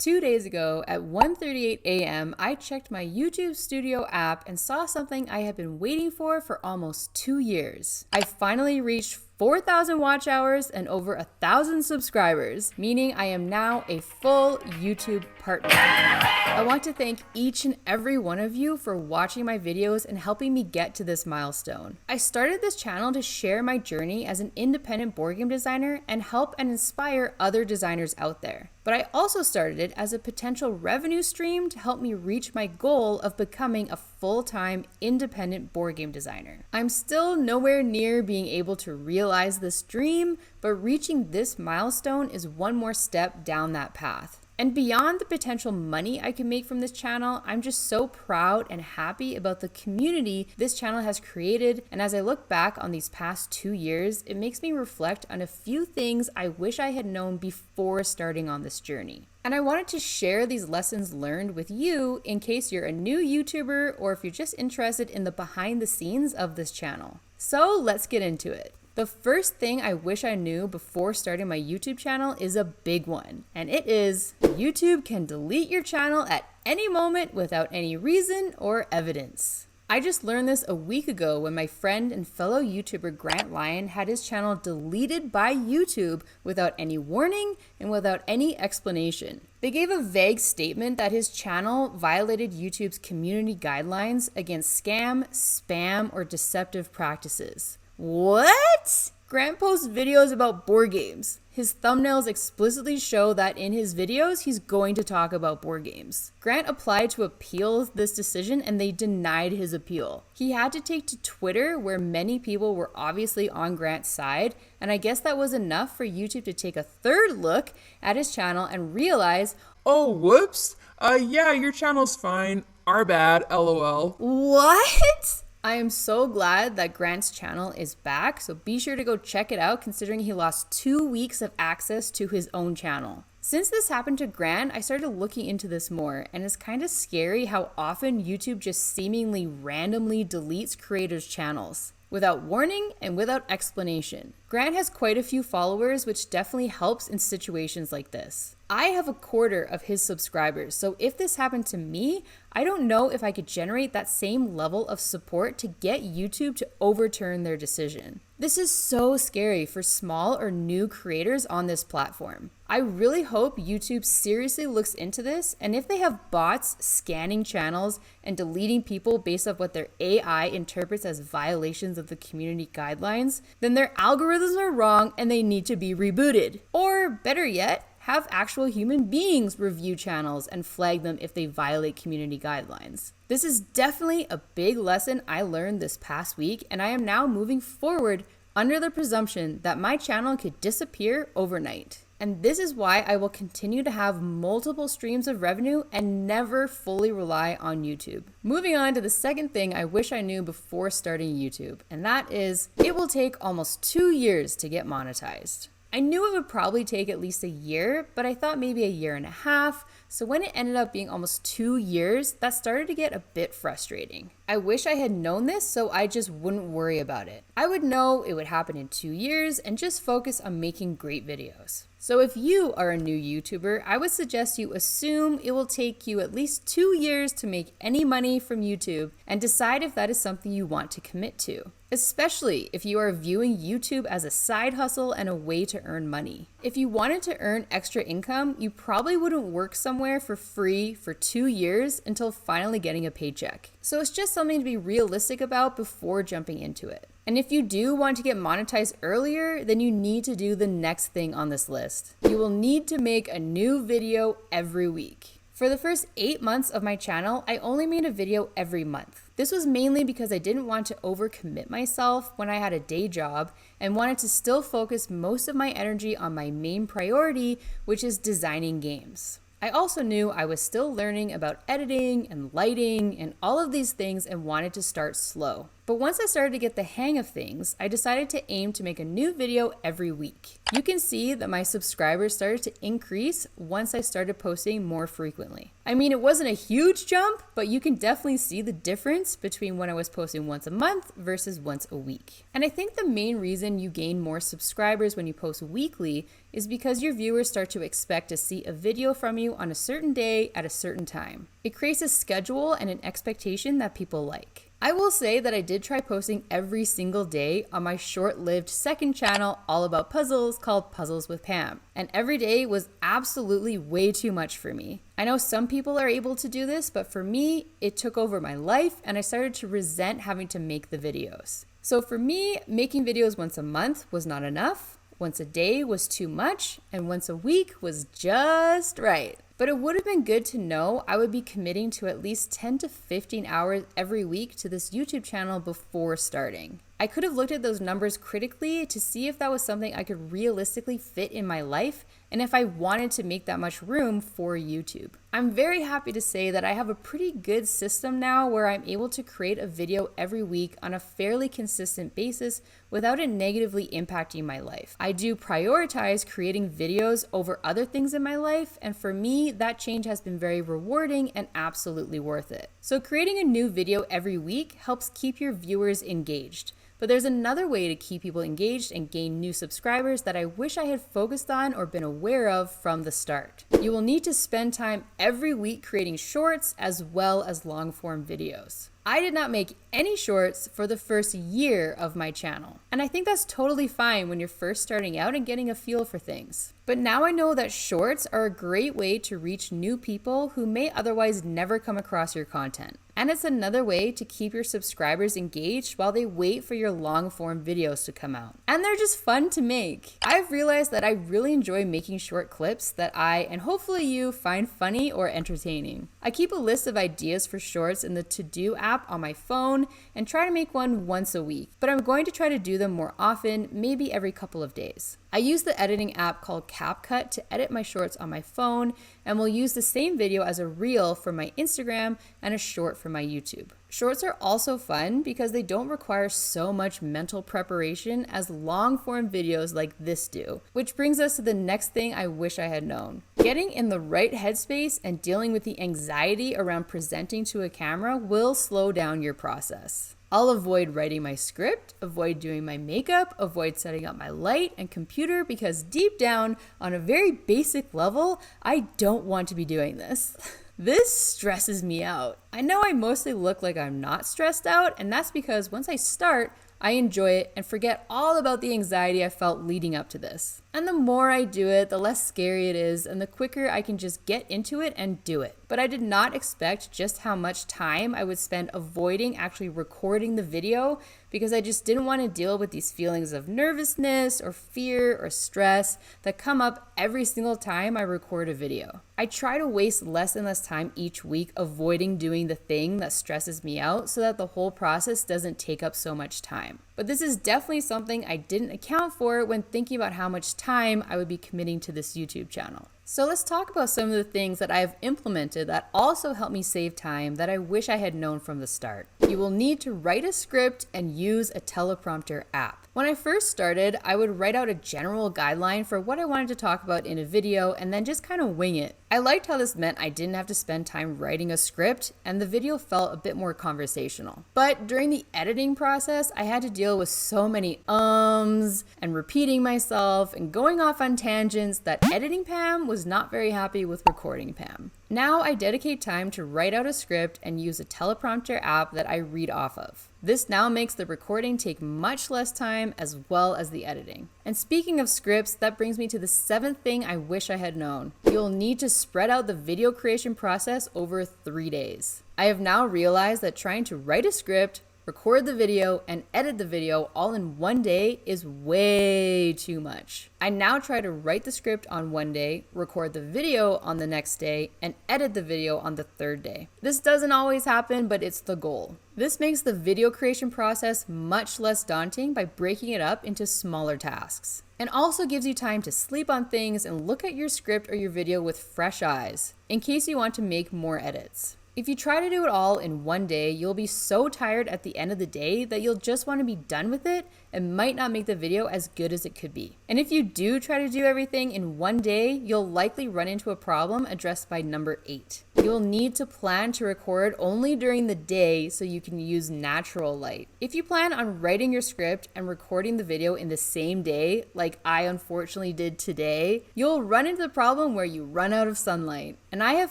2 days ago at 1:38 a.m., I checked my YouTube Studio app and saw something I have been waiting for almost 2 years. I finally reached 4,000 watch hours and over 1,000 subscribers, meaning I am now a full YouTube partner. I want to thank each and every one of you for watching my videos and helping me get to this milestone. I started this channel to share my journey as an independent board game designer and help and inspire other designers out there. But I also started it as a potential revenue stream to help me reach my goal of becoming a full-time independent board game designer. I'm still nowhere near being able to realize this dream, but reaching this milestone is one more step down that path. And beyond the potential money I can make from this channel, I'm just so proud and happy about the community this channel has created. And as I look back on these past 2 years, it makes me reflect on a few things I wish I had known before starting on this journey. And I wanted to share these lessons learned with you in case you're a new YouTuber or if you're just interested in the behind the scenes of this channel. So let's get into it. The first thing I wish I knew before starting my YouTube channel is a big one, and it is YouTube can delete your channel at any moment without any reason or evidence. I just learned this a week ago when my friend and fellow YouTuber Grant Lyon had his channel deleted by YouTube without any warning and without any explanation. They gave a vague statement that his channel violated YouTube's community guidelines against scam, spam, or deceptive practices. What? Grant posts videos about board games. His thumbnails explicitly show that in his videos, he's going to talk about board games. Grant applied to appeal this decision and they denied his appeal. He had to take to Twitter, where many people were obviously on Grant's side, and I guess that was enough for YouTube to take a third look at his channel and realize, oh, whoops. Yeah, your channel's fine. Our bad, LOL. What? I am so glad that Grant's channel is back, so be sure to go check it out considering he lost 2 weeks of access to his own channel. Since this happened to Grant, I started looking into this more, and it's kind of scary how often YouTube just seemingly randomly deletes creators' channels without warning and without explanation. Grant has quite a few followers, which definitely helps in situations like this. I have a quarter of his subscribers, so if this happened to me, I don't know if I could generate that same level of support to get YouTube to overturn their decision. This is so scary for small or new creators on this platform. I really hope YouTube seriously looks into this, and if they have bots scanning channels and deleting people based off what their AI interprets as violations of the community guidelines, then their algorithms are wrong and they need to be rebooted. Or better yet, have actual human beings review channels and flag them if they violate community guidelines. This is definitely a big lesson I learned this past week, and I am now moving forward under the presumption that my channel could disappear overnight. And this is why I will continue to have multiple streams of revenue and never fully rely on YouTube. Moving on to the second thing I wish I knew before starting YouTube, and that is it will take almost 2 years to get monetized. I knew it would probably take at least a year, but I thought maybe a year and a half. So when it ended up being almost 2 years, that started to get a bit frustrating. I wish I had known this so I just wouldn't worry about it. I would know it would happen in 2 years and just focus on making great videos. So if you are a new YouTuber, I would suggest you assume it will take you at least 2 years to make any money from YouTube and decide if that is something you want to commit to, especially if you are viewing YouTube as a side hustle and a way to earn money. If you wanted to earn extra income, you probably wouldn't work somewhere for free for 2 years until finally getting a paycheck. So it's just something to be realistic about before jumping into it. And if you do want to get monetized earlier, then you need to do the next thing on this list. You will need to make a new video every week. For the first 8 months of my channel, I only made a video every month. This was mainly because I didn't want to overcommit myself when I had a day job and wanted to still focus most of my energy on my main priority, which is designing games. I also knew I was still learning about editing and lighting and all of these things and wanted to start slow. But once I started to get the hang of things, I decided to aim to make a new video every week. You can see that my subscribers started to increase once I started posting more frequently. I mean, it wasn't a huge jump, but you can definitely see the difference between when I was posting once a month versus once a week. And I think the main reason you gain more subscribers when you post weekly is because your viewers start to expect to see a video from you on a certain day at a certain time. It creates a schedule and an expectation that people like. I will say that I did try posting every single day on my short-lived second channel all about puzzles called Puzzles with Pam, and every day was absolutely way too much for me. I know some people are able to do this, but for me, it took over my life and I started to resent having to make the videos. So for me, making videos once a month was not enough, once a day was too much, and once a week was just right. But it would have been good to know I would be committing to at least 10 to 15 hours every week to this YouTube channel before starting. I could have looked at those numbers critically to see if that was something I could realistically fit in my life and if I wanted to make that much room for YouTube. I'm very happy to say that I have a pretty good system now where I'm able to create a video every week on a fairly consistent basis without it negatively impacting my life. I do prioritize creating videos over other things in my life, and for me, that change has been very rewarding and absolutely worth it. So creating a new video every week helps keep your viewers engaged. But there's another way to keep people engaged and gain new subscribers that I wish I had focused on or been aware of from the start. You will need to spend time every week creating shorts as well as long form videos. I did not make any shorts for the first year of my channel. And I think that's totally fine when you're first starting out and getting a feel for things. But now I know that shorts are a great way to reach new people who may otherwise never come across your content. And it's another way to keep your subscribers engaged while they wait for your long form videos to come out. And they're just fun to make. I've realized that I really enjoy making short clips that I, and hopefully you, find funny or entertaining. I keep a list of ideas for shorts in the to-do app on my phone and try to make one once a week, but I'm going to try to do them more often, maybe every couple of days. I use the editing app called CapCut to edit my shorts on my phone, and will use the same video as a reel for my Instagram and a short for my YouTube. Shorts are also fun because they don't require so much mental preparation as long form videos like this do, which brings us to the next thing I wish I had known. Getting in the right headspace and dealing with the anxiety around presenting to a camera will slow down your process. I'll avoid writing my script, avoid doing my makeup, avoid setting up my light and computer because deep down, on a very basic level, I don't want to be doing this. This stresses me out. I know I mostly look like I'm not stressed out, and that's because once I start, I enjoy it and forget all about the anxiety I felt leading up to this. And the more I do it, the less scary it is, and the quicker I can just get into it and do it. But I did not expect just how much time I would spend avoiding actually recording the video because I just didn't want to deal with these feelings of nervousness or fear or stress that come up every single time I record a video. I try to waste less and less time each week avoiding doing the thing that stresses me out so that the whole process doesn't take up so much time. But this is definitely something I didn't account for when thinking about how much time I would be committing to this YouTube channel. So let's talk about some of the things that I have implemented that also help me save time that I wish I had known from the start. You will need to write a script and use a teleprompter app. When I first started, I would write out a general guideline for what I wanted to talk about in a video and then just kind of wing it. I liked how this meant I didn't have to spend time writing a script and the video felt a bit more conversational. But during the editing process, I had to deal with so many ums and repeating myself and going off on tangents that editing Pam was not very happy with recording Pam. Now I dedicate time to write out a script and use a teleprompter app that I read off of. This now makes the recording take much less time as well as the editing. And speaking of scripts, that brings me to the 7th thing I wish I had known. You'll need to spread out the video creation process over 3 days. I have now realized that trying to write a script, record the video, and edit the video all in one day is way too much. I now try to write the script on one day, record the video on the next day, and edit the video on the 3rd day. This doesn't always happen, but it's the goal. This makes the video creation process much less daunting by breaking it up into smaller tasks. And also gives you time to sleep on things and look at your script or your video with fresh eyes, in case you want to make more edits. If you try to do it all in one day, you'll be so tired at the end of the day that you'll just want to be done with it and might not make the video as good as it could be. And if you do try to do everything in one day, you'll likely run into a problem addressed by number 8. You'll need to plan to record only during the day so you can use natural light. If you plan on writing your script and recording the video in the same day, like I unfortunately did today, you'll run into the problem where you run out of sunlight. And I have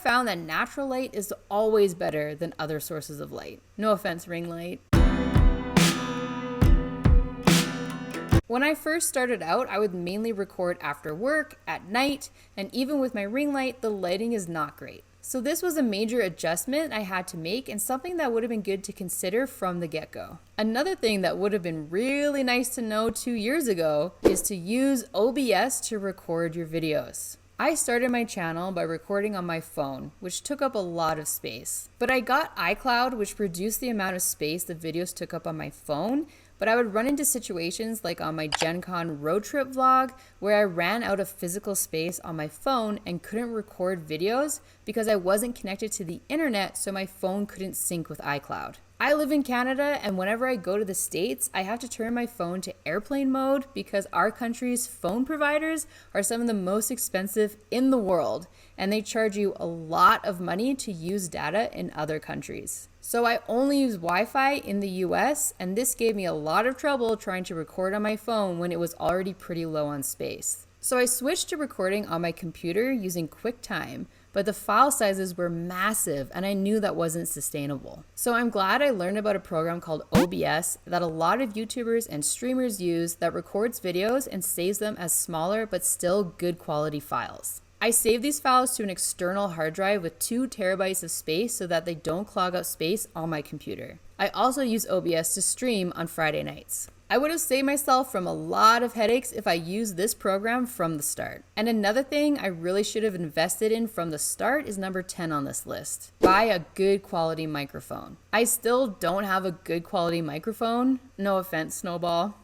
found that natural light is always better than other sources of light. No offense, ring light. When I first started out, I would mainly record after work, at night, and even with my ring light, the lighting is not great. So this was a major adjustment I had to make and something that would have been good to consider from the get-go. Another thing that would have been really nice to know 2 years ago is to use OBS to record your videos. I started my channel by recording on my phone, which took up a lot of space. But I got iCloud, which reduced the amount of space the videos took up on my phone, but I would run into situations like on my Gen Con road trip vlog where I ran out of physical space on my phone and couldn't record videos because I wasn't connected to the internet, so my phone couldn't sync with iCloud. I live in Canada, and whenever I go to the States, I have to turn my phone to airplane mode because our country's phone providers are some of the most expensive in the world, and they charge you a lot of money to use data in other countries. So I only use Wi-Fi in the US, and this gave me a lot of trouble trying to record on my phone when it was already pretty low on space. So I switched to recording on my computer using QuickTime, but the file sizes were massive and I knew that wasn't sustainable. So I'm glad I learned about a program called OBS that a lot of YouTubers and streamers use that records videos and saves them as smaller but still good quality files. I save these files to an external hard drive with 2 terabytes of space so that they don't clog up space on my computer. I also use OBS to stream on Friday nights. I would have saved myself from a lot of headaches if I used this program from the start. And another thing I really should have invested in from the start is number 10 on this list. Buy a good quality microphone. I still don't have a good quality microphone. No offense, Snowball.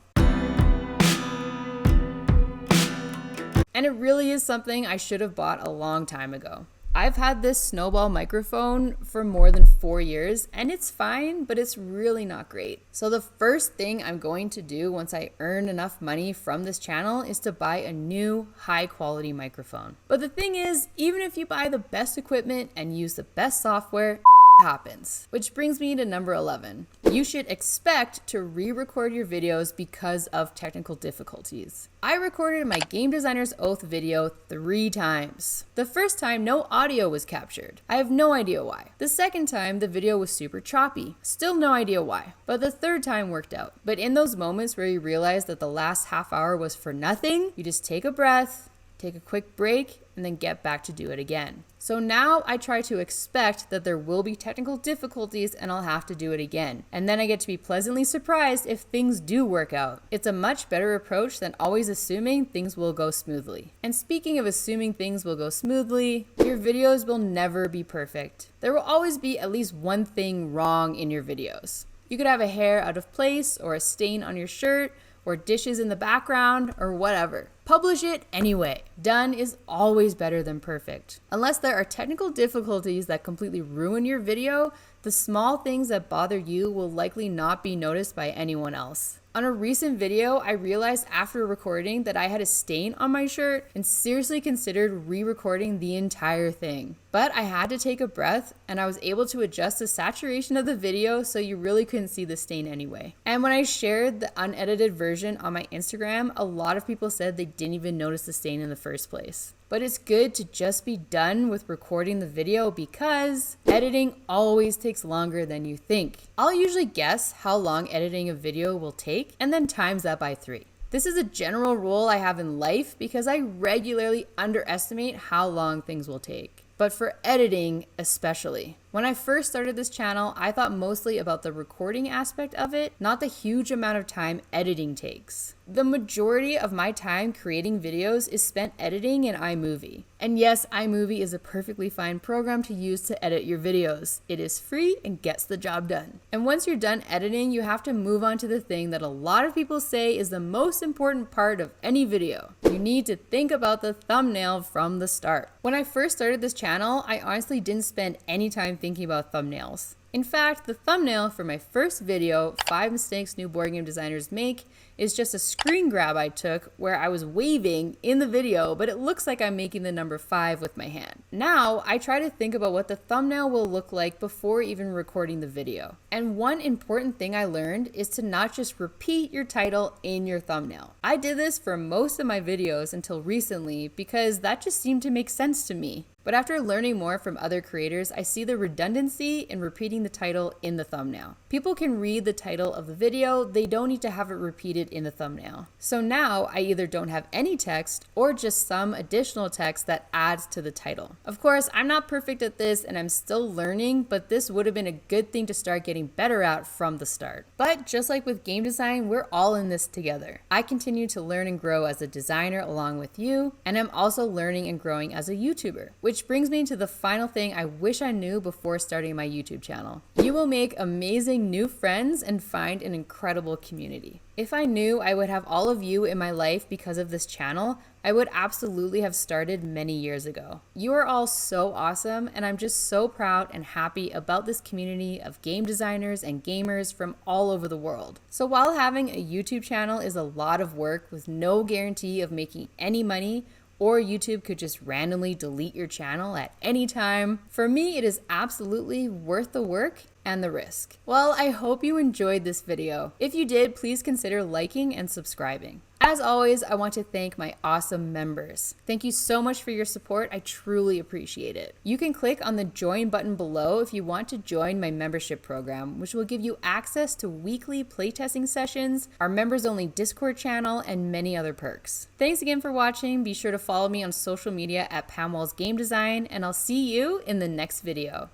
And it really is something I should have bought a long time ago. I've had this Snowball microphone for more than 4 years and it's fine, but it's really not great. So the first thing I'm going to do once I earn enough money from this channel is to buy a new high quality microphone. But the thing is, even if you buy the best equipment and use the best software, happens. Which brings me to number 11. You should expect to re-record your videos because of technical difficulties. I recorded my Game Designer's Oath video 3 times. The first time, no audio was captured. I have no idea why. The second time, the video was super choppy. Still no idea why. But the third time worked out. But in those moments where you realize that the last half hour was for nothing, you just take a breath, take a quick break, and then get back to do it again. So now I try to expect that there will be technical difficulties and I'll have to do it again. And then I get to be pleasantly surprised if things do work out. It's a much better approach than always assuming things will go smoothly. And speaking of assuming things will go smoothly, your videos will never be perfect. There will always be at least one thing wrong in your videos. You could have a hair out of place or a stain on your shirt or dishes in the background or whatever. Publish it anyway. Done is always better than perfect. Unless there are technical difficulties that completely ruin your video, the small things that bother you will likely not be noticed by anyone else. On a recent video, I realized after recording that I had a stain on my shirt and seriously considered re-recording the entire thing. But I had to take a breath and I was able to adjust the saturation of the video so you really couldn't see the stain anyway. And when I shared the unedited version on my Instagram, a lot of people said they didn't even notice the stain in the first place. But it's good to just be done with recording the video because editing always takes longer than you think. I'll usually guess how long editing a video will take and then times that by 3. This is a general rule I have in life because I regularly underestimate how long things will take. But for editing especially. When I first started this channel, I thought mostly about the recording aspect of it, not the huge amount of time editing takes. The majority of my time creating videos is spent editing in iMovie. And yes, iMovie is a perfectly fine program to use to edit your videos. It is free and gets the job done. And once you're done editing, you have to move on to the thing that a lot of people say is the most important part of any video. You need to think about the thumbnail from the start. When I first started this channel, I honestly didn't spend any time thinking about thumbnails. In fact, the thumbnail for my first video, 5 Mistakes New Board Game Designers Make, is just a screen grab I took where I was waving in the video, but it looks like I'm making the number 5 with my hand. Now, I try to think about what the thumbnail will look like before even recording the video. And one important thing I learned is to not just repeat your title in your thumbnail. I did this for most of my videos until recently because that just seemed to make sense to me. But after learning more from other creators, I see the redundancy in repeating the title in the thumbnail. People can read the title of the video, they don't need to have it repeated in the thumbnail. So now I either don't have any text or just some additional text that adds to the title. Of course, I'm not perfect at this and I'm still learning, but this would have been a good thing to start getting better at from the start. But just like with game design, we're all in this together. I continue to learn and grow as a designer along with you, and I'm also learning and growing as a YouTuber, which brings me to the final thing I wish I knew before starting my YouTube channel. You will make amazing new friends and find an incredible community. If I knew I would have all of you in my life because of this channel, I would absolutely have started many years ago. You are all so awesome, and I'm just so proud and happy about this community of game designers and gamers from all over the world. So while having a YouTube channel is a lot of work with no guarantee of making any money, or YouTube could just randomly delete your channel at any time, for me it is absolutely worth the work and the risk. Well, I hope you enjoyed this video. If you did, please consider liking and subscribing. As always, I want to thank my awesome members. Thank you so much for your support. I truly appreciate it. You can click on the join button below if you want to join my membership program, which will give you access to weekly playtesting sessions, our members only Discord channel, and many other perks. Thanks again for watching. Be sure to follow me on social media at Pam Walls Game Design, and I'll see you in the next video.